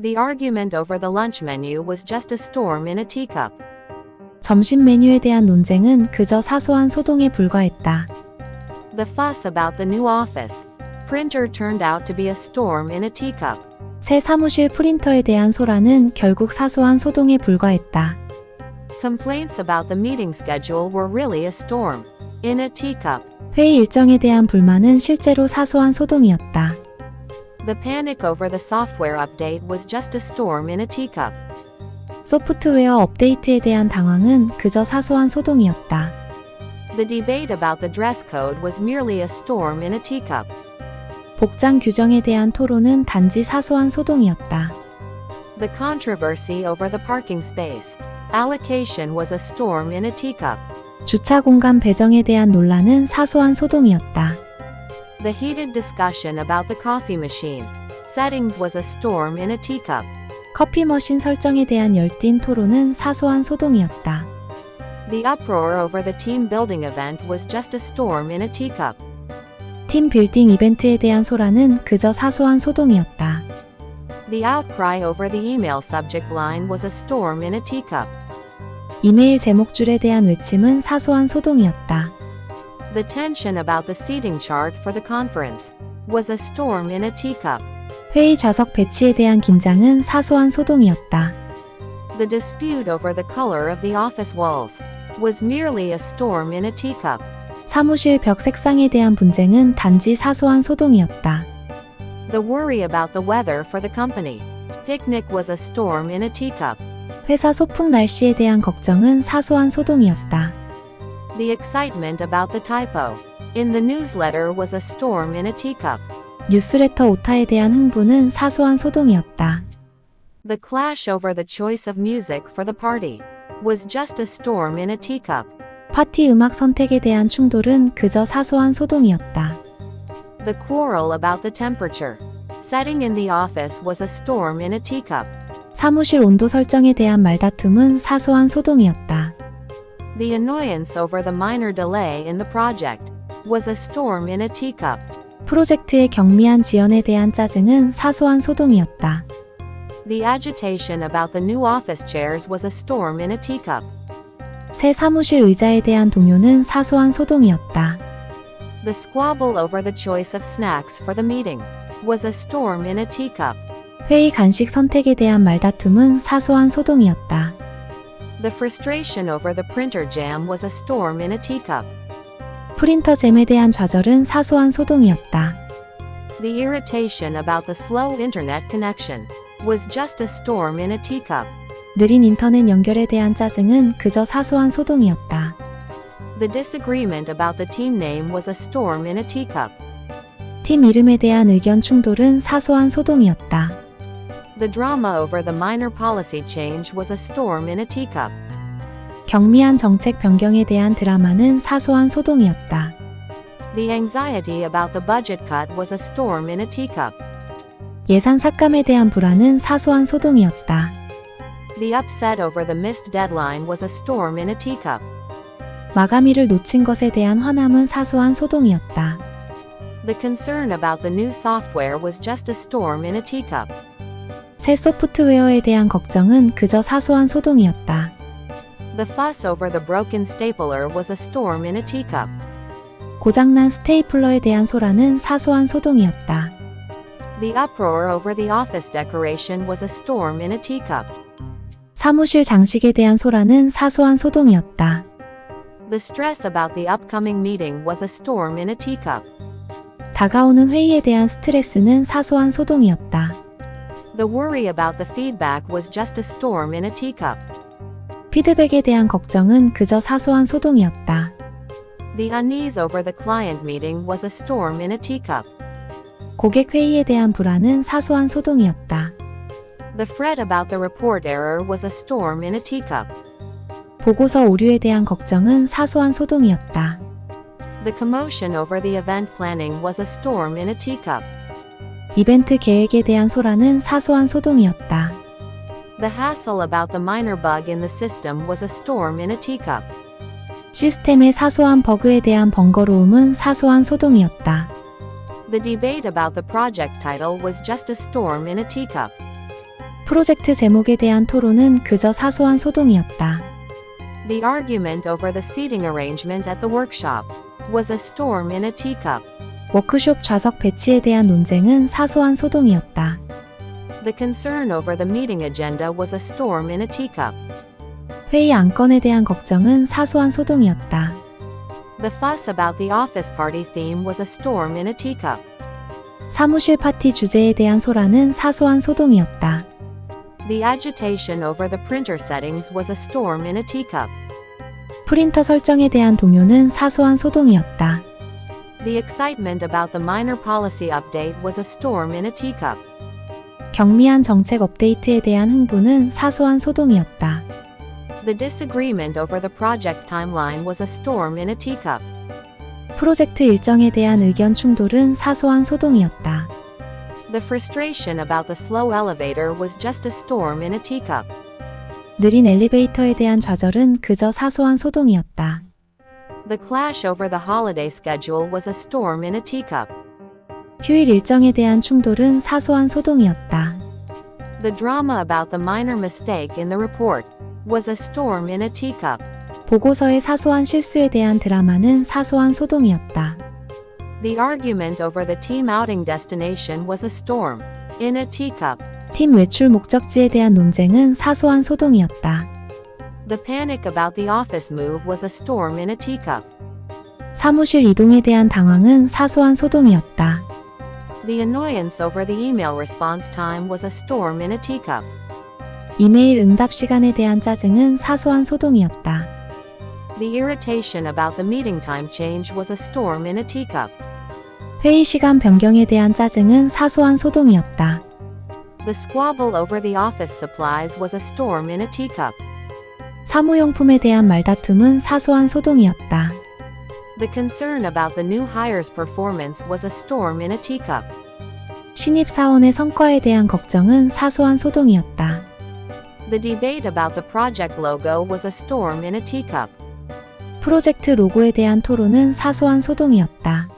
The argument over the lunch menu was just a storm in a teacup. 점심 메뉴에 대한 논쟁은 그저 사소한 소동에 불과했다. The fuss about the new office printer turned out to be a storm in a teacup. 새 사무실 프린터에 대한 소란은 결국 사소한 소동에 불과했다. Complaints about the meeting schedule were really a storm in a teacup. 회의 일정에 대한 불만은 실제로 사소한 소동이었다. The panic over the software update was just a storm in a teacup. 소프트웨어 업데이트에 대한 당황은 그저 사소한 소동이었다. The debate about the dress code was merely a storm in a teacup. 복장 규정에 대한 토론은 단지 사소한 소동이었다. The controversy over the parking space allocation was a storm in a teacup. 주차 공간 배정에 대한 논란은 사소한 소동이었다. The heated discussion about the coffee machine settings was a storm in a teacup. 커피 머신 설정에 대한 열띤 토론은 사소한 소동이었다. The uproar over the team building event was just a storm in a teacup. 팀 빌딩 이벤트에 대한 소란은 그저 사소한 소동이었다. The outcry over the email subject line was a storm in a teacup. 이메일 제목줄에 대한 외침은 사소한 소동이었다. The tension about the seating chart for the conference was a storm in a teacup. 회의 좌석 배치에 대한 긴장은 사소한 소동이었다. The dispute over the color of the office walls was merely a storm in a teacup. 사무실 벽 색상에 대한 분쟁은 단지 사소한 소동이었다. The worry about the weather for the company picnic was a storm in a teacup. 회사 소풍 날씨에 대한 걱정은 사소한 소동이었다. The excitement about the typo in the newsletter was a storm in a teacup. 뉴스레터 오타에 대한 흥분은 사소한 소동이었다. The clash over the choice of music for the party was just a storm in a teacup. 파티 음악 선택에 대한 충돌은 그저 사소한 소동이었다. The quarrel about the temperature setting in the office was a storm in a teacup. 사무실 온도 설정에 대한 말다툼은 사소한 소동이었다. The annoyance over the minor delay in the project was a storm in a teacup. 프로젝트의 경미한 지연에 대한 짜증은 사소한 소동이었다. The agitation about the new office chairs was a storm in a teacup. 새 사무실 의자에 대한 동요는 사소한 소동이었다. The squabble over the choice of snacks for the meeting was a storm in a teacup. 회의 간식 선택에 대한 말다툼은 사소한 소동이었다. The frustration over the printer jam was a storm in a teacup. 프린터 잼에 대한 좌절은 사소한 소동이었다. The irritation about the slow internet connection was just a storm in a teacup. 느린 인터넷 연결에 대한 짜증은 그저 사소한 소동이었다. The disagreement about the team name was a storm in a teacup. 팀 이름에 대한 의견 충돌은 사소한 소동이었다. The drama over the minor policy change was a storm in a teacup. 경미한 정책 변경에 대한 드라마는 사소한 소동이었다. The anxiety about the budget cut was a storm in a teacup. 예산 삭감에 대한 불안은 사소한 소동이었다. The upset over the missed deadline was a storm in a teacup. 마감일을 놓친 것에 대한 화남은 사소한 소동이었다. The concern about the new software was just a storm in a teacup. 새 소프트웨어에 대한 걱정은 그저 사소한 소동이었다. The fuss over the broken stapler was a storm in a teacup. 고장난 스테이플러에 대한 소란은 사소한 소동이었다. The uproar over the office decoration was a storm in a teacup. 사무실 장식에 대한 소란은 사소한 소동이었다. The stress about the upcoming meeting was a storm in a teacup. 다가오는 회의에 대한 스트레스는 사소한 소동이었다. The worry about the feedback was just a storm in a teacup. 피드백에 대한 걱정은 그저 사소한 소동이었다. The unease over the client meeting was a storm in a teacup. 고객 회의에 대한 불안은 사소한 소동이었다. The fret about the report error was a storm in a teacup. 보고서 오류에 대한 걱정은 사소한 소동이었다. The commotion over the event planning was a storm in a teacup. 이벤트 계획에 대한 소란은 사소한 소동이었다. The hassle about the minor bug in the system was a storm in a teacup. 시스템의 사소한 버그에 대한 번거로움은 사소한 소동이었다. The debate about the project title was just a storm in a teacup. 프로젝트 제목에 대한 토론은 그저 사소한 소동이었다. The argument over the seating arrangement at the workshop was a storm in a teacup. 워크숍 좌석 배치에 대한 논쟁은 사소한 소동이었다. The concern over the meeting agenda was a storm in a teacup. 회의 안건에 대한 걱정은 사소한 소동이었다. The fuss about the office party theme was a storm in a teacup. 사무실 파티 주제에 대한 소란은 사소한 소동이었다. The agitation over the printer settings was a storm in a teacup. 프린터 설정에 대한 동요는 사소한 소동이었다. The excitement about the minor policy update was a storm in a teacup. 경미한 정책 업데이트에 대한 흥분은 사소한 소동이었다. The disagreement over the project timeline was a storm in a teacup. 프로젝트 일정에 대한 의견 충돌은 사소한 소동이었다. The frustration about the slow elevator was just a storm in a teacup. 느린 엘리베이터에 대한 좌절은 그저 사소한 소동이었다. The clash over the holiday schedule was a storm in a teacup. 휴일 일정에 대한 충돌은 사소한 소동이었다. The drama about the minor mistake in the report was a storm in a teacup. 보고서의 사소한 실수에 대한 드라마는 사소한 소동이었다. The argument over the team outing destination was a storm in a teacup. 팀 외출 목적지에 대한 논쟁은 사소한 소동이었다. The panic about the office move was a storm in a teacup. 사무실 이동에 대한 당황은 사소한 소동이었다. The annoyance over the email response time was a storm in a teacup. 이메일 응답 시간에 대한 짜증은 사소한 소동이었다. The irritation about the meeting time change was a storm in a teacup. 회의 시간 변경에 대한 짜증은 사소한 소동이었다. The squabble over the office supplies was a storm in a teacup. 사무용품에 대한 말다툼은 사소한 소동이었다. The concern about the new hire's performance was a storm in a teacup. 신입 사원의 성과에 대한 걱정은 사소한 소동이었다. The debate about the project logo was a storm in a teacup. 프로젝트 로고에 대한 토론은 사소한 소동이었다.